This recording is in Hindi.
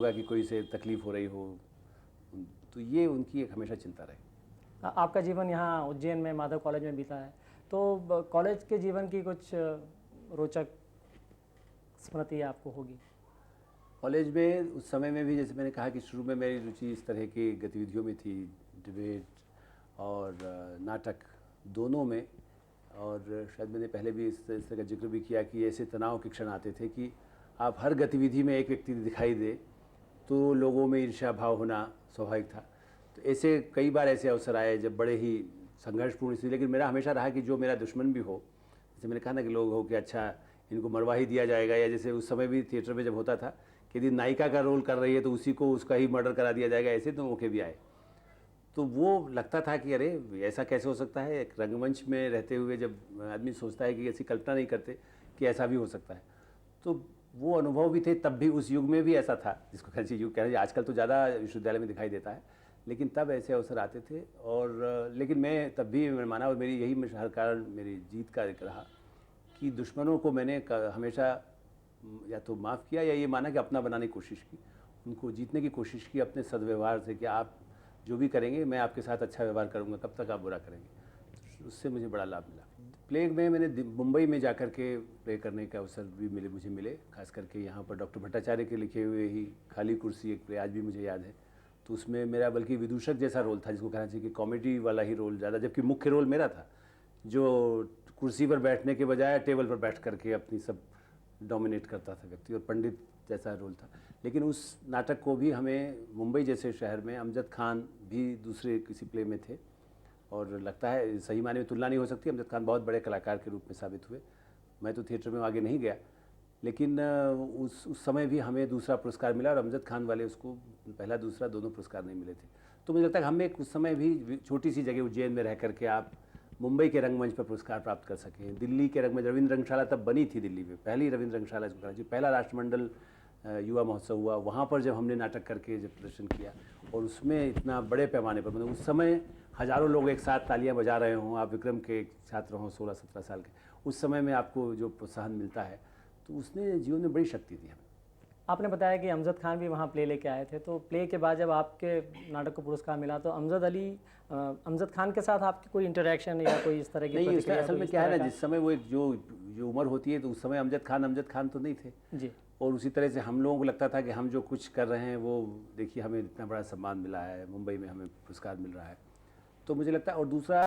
होगा कि कोई से तकलीफ हो रही हो, तो ये उनकी एक हमेशा चिंता रही। आपका जीवन यहाँ उज्जैन में माधव कॉलेज में बीता है, तो कॉलेज के जीवन की कुछ रोचक स्मृति आपको होगी? कॉलेज में उस समय में भी जैसे मैंने कहा कि शुरू में मेरी रुचि इस तरह की गतिविधियों में थी, डिबेट और नाटक दोनों में। और शायद मैंने पहले भी इस तरह का जिक्र भी किया कि ऐसे तनाव के क्षण आते थे कि आप हर गतिविधि में एक व्यक्ति दिखाई दे तो लोगों में ईर्ष्या भाव होना स्वाभाविक था। तो ऐसे कई बार ऐसे अवसर आए जब बड़े ही संघर्षपूर्ण स्थिति, लेकिन मेरा हमेशा रहा कि जो मेरा दुश्मन भी हो, जैसे मैंने कहा ना कि लोग हो कि अच्छा इनको मरवा ही दिया जाएगा, या जैसे उस समय भी थिएटर में जब होता था कि यदि नायिका का रोल कर रही है तो उसी को उसका ही मर्डर करा दिया जाएगा, ऐसे तो मौके भी आए। तो वो लगता था कि अरे ऐसा कैसे हो सकता है, एक रंगमंच में रहते हुए जब आदमी सोचता है कि ऐसी कल्पना नहीं करते कि ऐसा भी हो सकता है। तो वो अनुभव भी थे तब भी, उस युग में भी ऐसा था, जिसको कहना चाहिए युग कह रहे हैं, आजकल तो ज़्यादा विश्वविद्यालय में दिखाई देता है, लेकिन तब ऐसे अवसर आते थे। और लेकिन मैं तब भी मैंने माना, और मेरी यही हर कारण मेरी जीत का एक रहा कि दुश्मनों को मैंने हमेशा या तो माफ़ किया या ये माना कि अपना बनाने की कोशिश की, उनको जीतने की कोशिश की अपने सद्व्यवहार से कि आप जो भी करेंगे मैं आपके साथ अच्छा व्यवहार करूंगा, कब तक आप बुरा करेंगे। तो उससे मुझे बड़ा लाभ मिला। प्ले में मैंने मुंबई में जाकर के प्ले करने का अवसर भी मुझे मिले, खास करके यहाँ पर डॉक्टर भट्टाचार्य के लिखे हुए ही खाली कुर्सी एक प्ले आज भी मुझे याद है। तो उसमें मेरा बल्कि विदूषक जैसा रोल था, जिसको कहना चाहिए कि कॉमेडी वाला ही रोल ज़्यादा, जबकि मुख्य रोल मेरा था, जो कुर्सी पर बैठने के बजाय टेबल पर बैठ करके अपनी सब डोमिनेट करता था व्यक्ति, और पंडित जैसा रोल था। लेकिन उस नाटक को भी हमें मुंबई जैसे शहर में अमजद खान भी दूसरे किसी प्ले में थे, और लगता है सही मायने में तुलना नहीं हो सकती, अमजद खान बहुत बड़े कलाकार के रूप में साबित हुए। मैं तो थिएटर में आगे नहीं गया, लेकिन उस समय भी हमें दूसरा पुरस्कार मिला, और अमजद खान वाले उसको पहला दूसरा दोनों पुरस्कार नहीं मिले थे। तो मुझे लगता है कि हमें उस समय भी छोटी सी जगह उज्जैन में रह करके आप मुंबई के रंगमंच पर पुरस्कार प्राप्त कर सकें। दिल्ली के रंगमंच, रविंद्र रंगशाला तब बनी थी दिल्ली में, पहली रविंद्र रंगशाला इसको कहना चाहिए, पहला राष्ट्रमंडल युवा महोत्सव हुआ, वहाँ पर जब हमने नाटक करके जब प्रदर्शन किया, और उसमें इतना बड़े पैमाने पर, मतलब उस समय हज़ारों लोग एक साथ तालियां बजा रहे हों, आप विक्रम के एक छात्र हों 16-17 साल के, उस समय में आपको जो प्रोत्साहन मिलता है, तो उसने जीवन में बड़ी शक्ति दी हमें। आपने बताया कि अमजद खान भी वहाँ प्ले लेके आए थे, तो प्ले के बाद जब आपके नाटक को पुरस्कार मिला तो अमजद खान के साथ आपकी कोई इंटरेक्शन या कोई इस तरह की नहीं, प्रतिक्रिया? असल में क्या है ना, जिस समय वो एक जो उम्र होती है, तो उस समय अमजद खान तो नहीं थे जी। और उसी तरह से हम लोगों को लगता था कि हम जो कुछ कर रहे हैं वो देखिए हमें इतना बड़ा सम्मान मिला है, मुंबई में हमें पुरस्कार मिल रहा है। तो मुझे लगता है, और दूसरा